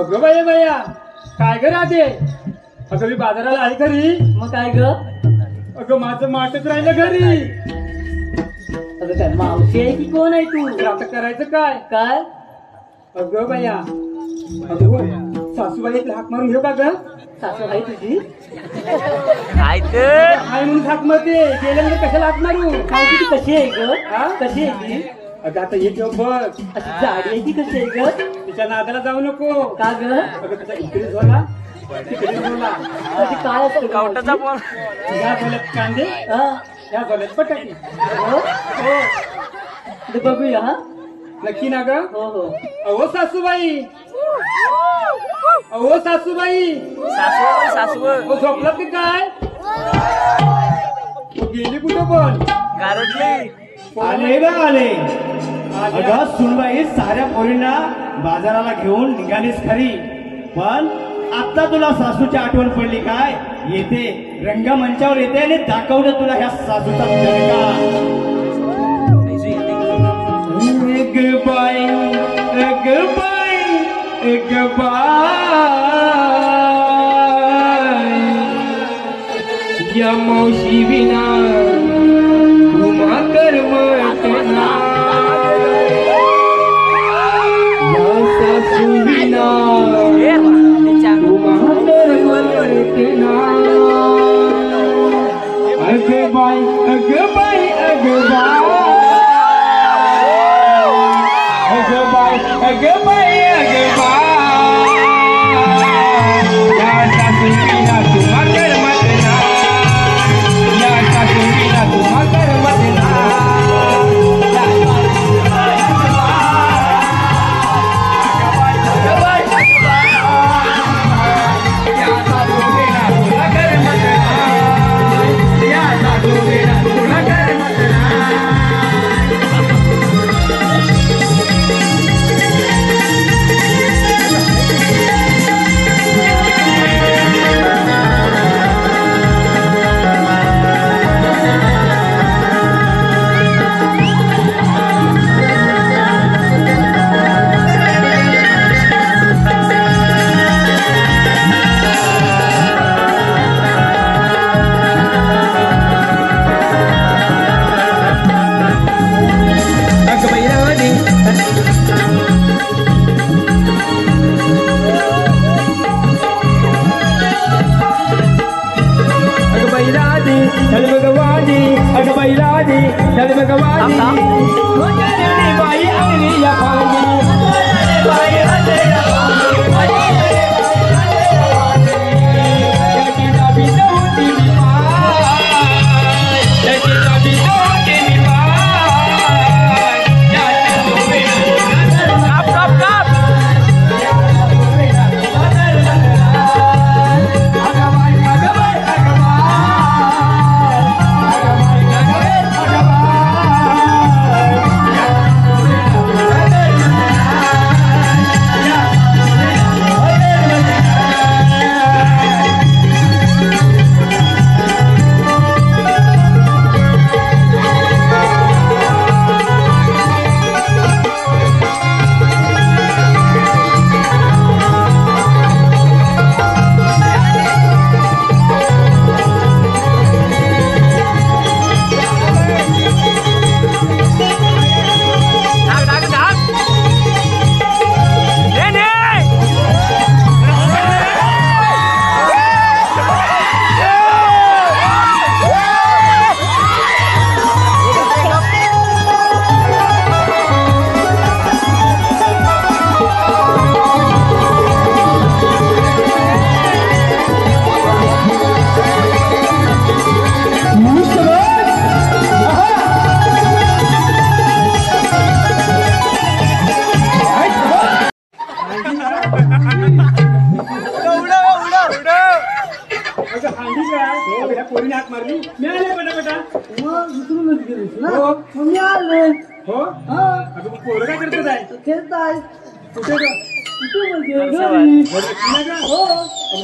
अगं बाया काय ग राधे? अगं मी बाजाराला आहे घरी. मग काय ग? अगं माझं माटच राहिलं घरी. अगं काय मावशी आहे की कोण आहे तू? आता करायचं काय? काय? अगं बाया, अगं सासूबाई हाक मारून घेऊ का ग? सासू आहे तुझी? हाय म्हणून हाक मारते, गेल्यानंतर कशाला हाक मारू? मावशी ती कशी आहे ग? हा? कशी आहे ती? अगं आता ये ठेव बघ. अशी जाडी आहे ती कशी आहे ग? तिच्या नादाला जाऊ नको. का ग? अगं त्याचा इकडे झोला तिकडे झोला. अशी काय असतं गावठाचा बॉल. ह्या झोल्यात कांदे, ह्या झोल्यात बटाटे. हो ते बघूया. हा नक्की ना ग? हो हो. अहो सासूबाई, अहो सासूबाई, सासू अहो झोपलात की काय? गेली कुठं पण? गारटली. आले ना आले. अगं सुनबाई, साऱ्या पोरींना बाजाराला घेऊन निघालीस खरी, पण आता तुला सासूची आठवण पडली काय? येते रंगमंचावर येते आणि दाखवलं तुला ह्या सासूचा दर्गा. एक बाई, एक बाई, एक बाई, या मावशी विना घुमा कर मटना, या सासू विना घुमा कर मटना. अग बाई, अग बाई, अग बाई, अग बाई, अग बाई, अग बाई, या सासू विना घुमा कर मटना, या सासू विना घुमा कर मटना.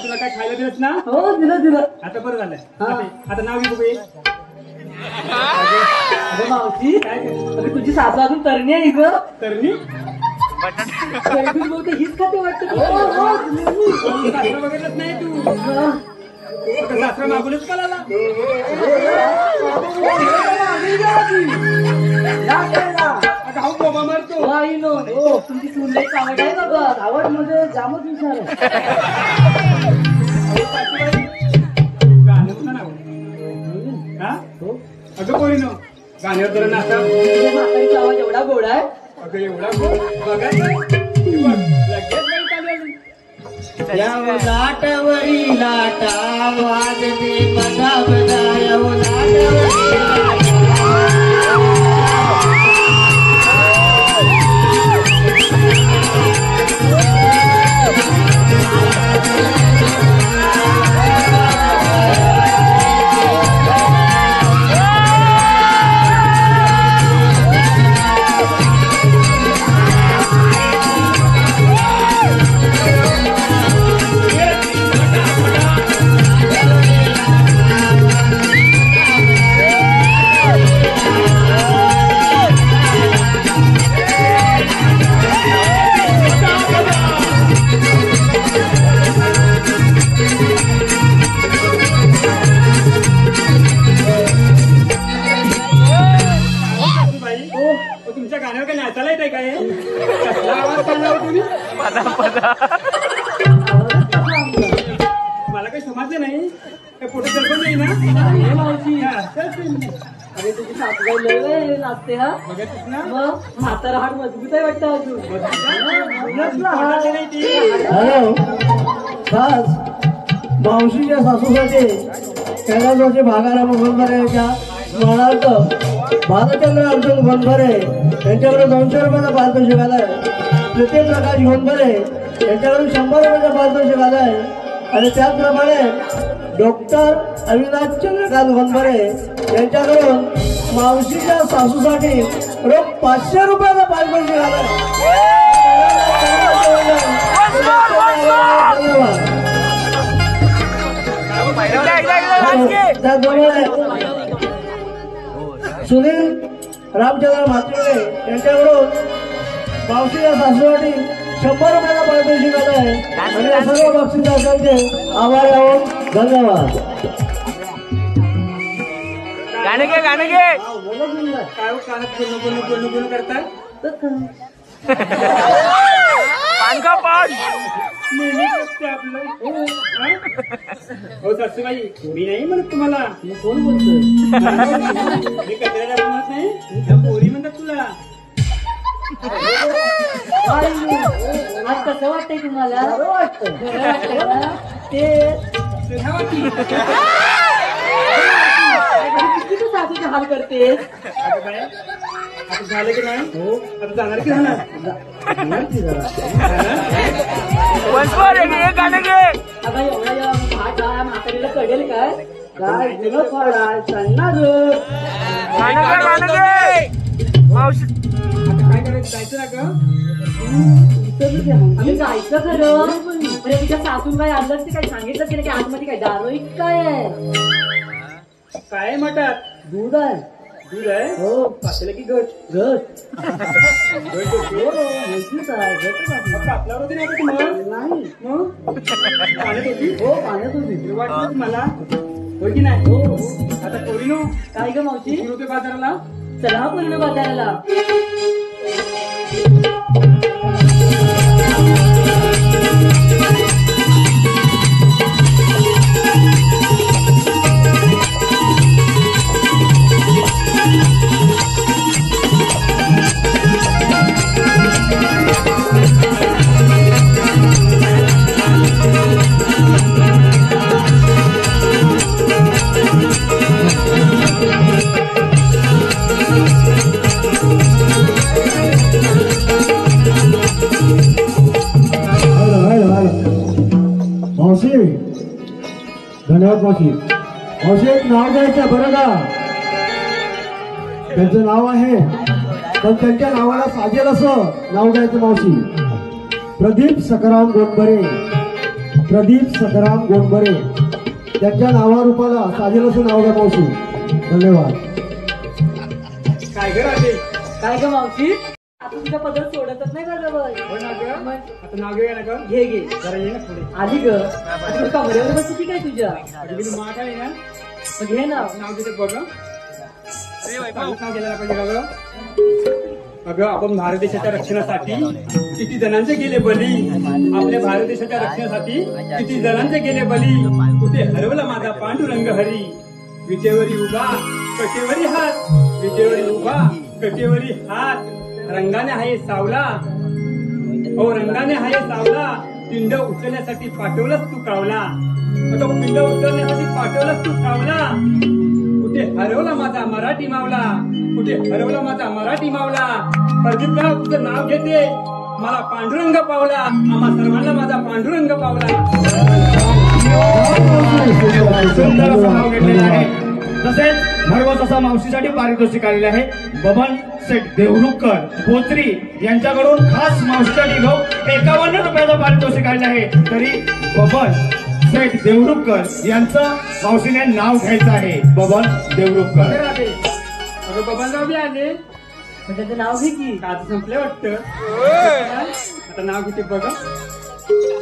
तुला काय खायला दिलंस ना? हो दिलं दिलं. आता बरं झालं. आता नाव घेऊ. मावशी काय तुझी सासू अजून तरणी आहे ग? तरणी हीच खाते वाटतं. सासरा बघितलंच नाही तू आता सासरा मागूनच पळाला गाव बोबा मारतो तुमची सुनले आवड आहे बाबा आवड मध्ये जामच विचार गाणं कुठं नाव हा अगं पोरीनो गाण्यावर जरा नाचा म्हातारीचा आवाज एवढा गोड आहे अगं एवढा बघा लगेच नाही चालू लाटावरी लाटा वाजते बदा बदा लाटावरी तुमच्या गाण्यावर काय नाचायला येत आहे काय कसला आवाज काढला तुम्ही मला काही समजलं नाही काय फोटो चलपण नाही ना मावशी अरे तुझी सासूबाई लय नाचते हा बघतच ना मग म्हातारा हात मजबूत आहे वाटतं अजून कोणाचं नाही ती हॅलो खास मावशीच्या सासूसाठी कैलासवासी भागाराम गोंधरेच्या स्मरणार्थ भालचंद्र अर्जुन गोंधरे यांच्याकडे 200 रुपयाचा पारितोषिक आलाय. प्रीती प्रकाश गोंधरे यांच्याकडून 100 रुपयाचा पारितोषिक आलाय. आणि त्याचप्रमाणे डॉक्टर अविनाश चंद्रकांत गोंधरे यांच्याकडून मावशीच्या सासूसाठी रोख 500 रुपयाचा पारितोषिक आलाय. त्याचप्रमाणे सुनील रामचंद्र म्हात्रे यांच्याकडून मावशीच्या सासूसाठी 100 रुपयाचा पारितोषिक आलाय. आणि या सर्व बक्षिसांचे आभार आहोत. धन्यवाद. गाणे घे काय कानात गुण करतात पान का पान नेहमीच असते आपलं हो सासूबाई पोरी नाही म्हणत तुम्हाला कोण बोलतोय मी कचऱ्याला म्हणत नाही त्या पोरी म्हणतात तुला आज कसं वाटतंय तुम्हाला वाटतं ते किती तू सासूचे हाल करतेस आता काय आता झालं की नाही हो आता जाणार की राहणार गाणं घे आता एवढा भात म्हातारीला कळेल काय काय जुनं फळ आहे सन्ना ग गाणं घे मावशी आता काय करायचं जायचं ना का आम्ही जायचं खरं म्हणजे तुझ्या सासून काय आणलं ते काय सांगितलं की नाही आतमध्ये काय दारू काय आहे काय म्हणतात दूध आहे दूध आहे हो पातेलं की घट घट हो माहितीच आहे घटच आहे. कापल्यावर होती नाही का तुम्हाला नाही मग पाण्यात होती हो पाण्यात होती वाटलंच मला होय की नाही हो आता पोरीनो काय ग मावशी किती रुपये बाजाराला चला पूर्ण बाजाराला मावशी धन्यवाद मावशी. मावशी एक नाव द्यायचं बरं का त्यांचं नाव आहे पण त्यांच्या नावाला साजेल असं नाव द्यायचं मावशी. प्रदीप सखाराम गोंधरे. प्रदीप सखाराम गोंधरे त्यांच्या नावारूपाला साजेल असं नाव द्या मावशी. धन्यवाद. काय घर आहे काय ग मावशी आता तुझ्या पदर सोडतच नाही बरोबर. हो ना ग. मग आता नाव घेऊया ना ग. घे घे जरा ये ना पुढे. आली ग. आता कमरेवर बसती काय तुझ्या. अगदी माग आहे ना. मग घे ना. नाव घेते बघ. नाव घ्यायला पाहिजे का ग. अगं आपण भारत देशाच्या रक्षणासाठी किती जणांचे गेले बली. आपल्या भारत देशाच्या रक्षणासाठी किती जणांचे गेले बली. कुठे हरवला माझा पांडुरंग हरी. विटेवरी उभा कटेवरी हात. विटेवरी उभा कटेवरी हात. रंगाने आहे सावला. हो रंगाने आहे सावला. पिंड उचलण्यासाठी पाठवलंच तू कावला. अगं पिंड उचलण्यासाठी पाठवलंच तू कावला. कुठे हरवला माझा मराठी मावला. कुठे हरवला माझा मराठी मावला. प्रदीपराव तुझं नाव घेते. मला पांडुरंग पावला. आम्हा सर्वांना माझा पांडुरंग पावला. सुंदर असं नाव घेतलेलं आहे. तसेच भरवत असा मावशीसाठी पारितोषिक आलेले आहे. बबन शेठ देवरुखकर बोत्री यांच्याकडून खास मावशीसाठी 51 रुपयाचं पारितोषिक आलेलं आहे. तरी बबन शेठ देवरुखकर यांचं मावशीने नाव घ्यायचं आहे. बबन देवरुखकर. अगं बबनराव बी आले. मग त्याचं नाव घे की. आज संपले वाटतं. आता नाव घेते बघा.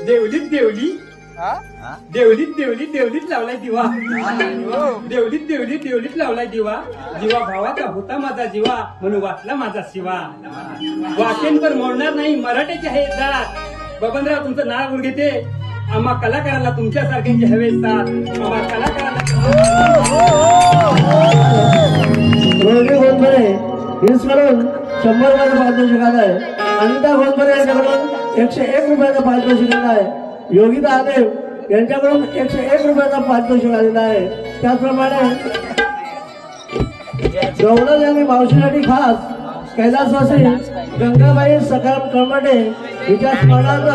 देवलीत देवली. देवलीत देवली देवलीत लावलाय दिवा. देवलीत देवली देवलीत लावलाय दिवा. जीवा भावाचा होता माझा जीवा. म्हणून वाचला माझा शिवा. वाचेन पण मोडणार नाही मराठ्याची आहे जात. बबनराव तुमचं नाव घेते. आम्हा कलाकाराला तुमच्यासारख्यांची हवे साथ. आम्हा कलाकाराला रोहिणी गोंधळे हिल्सकडून 100 रुपयाचं पारितोषिक आलं आहे. अनिता गोंधळे यांच्याकडून 101 रुपयाचं पारितोषिक आलं आहे. योगिता आदेव यांच्याकडून 101 रुपयाचं पारितोषिक आलेलं आहे. त्याचप्रमाणे गौरव यांनी मावशीसाठी खास कैलासवासी गंगाबाई सकाराम कळमटे हिच्या स्मरणार्थ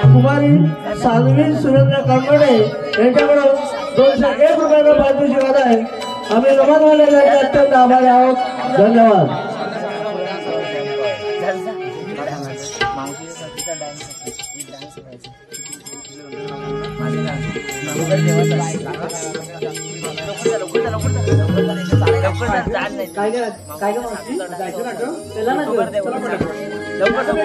कुमारी साध्वी सुरेंद्र कळमटे यांच्याकडून 201 रुपयाचं पारितोषिक आलं आहे. आम्ही रमणवाले यांचे अत्यंत आभारी आहोत. धन्यवाद. काय ग काय ग मावशी. जायचं ना ग. चला ना ग. चला पटापट.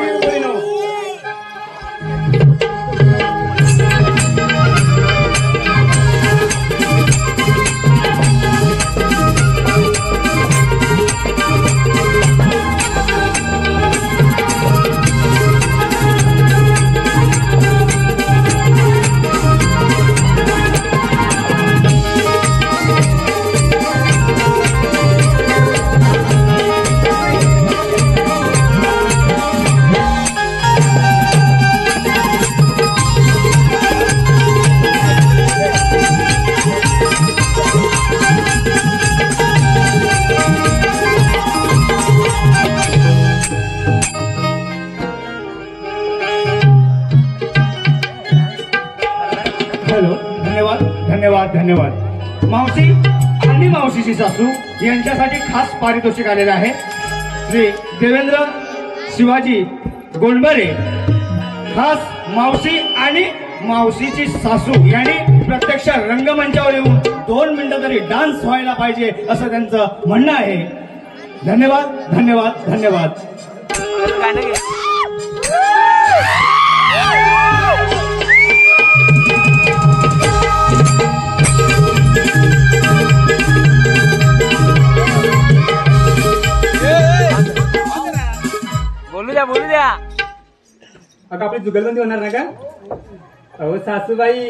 धन्यवाद. मावशी आणि मावशीची सासू यांच्यासाठी खास पारितोषिक आलेलं आहे. श्री देवेंद्र शिवाजी गोंडबरे खास मावशी आणि मावशीची सासू यांनी प्रत्यक्ष रंगमंचावर येऊन 2 मिनिटं तरी डान्स व्हायला पाहिजे असं त्यांचं म्हणणं आहे. धन्यवाद धन्यवाद धन्यवाद. बोलू द्या. आता आपली जुगलबंदी होणार ना का. अहो सासूबाई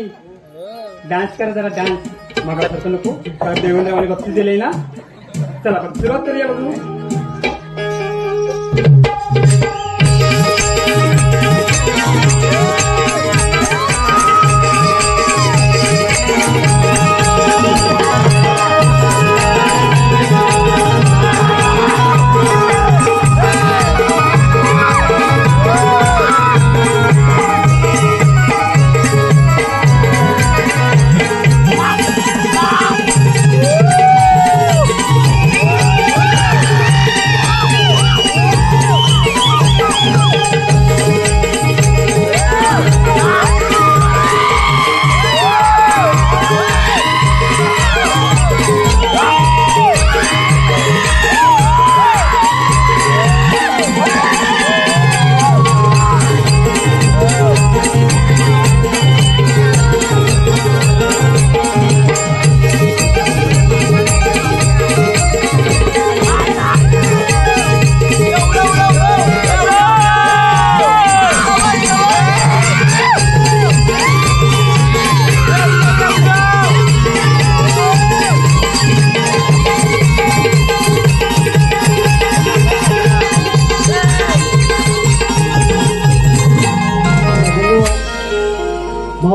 डान्स करा जरा. डान्स मग असं नको. देवेंद्रवाने बक्षीस दिले ना. चला सुरुवात करूया बघू.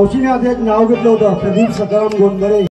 मावशीने आता एक नाव घेतलं होतं, प्रदीप सकाराम गोंधळे.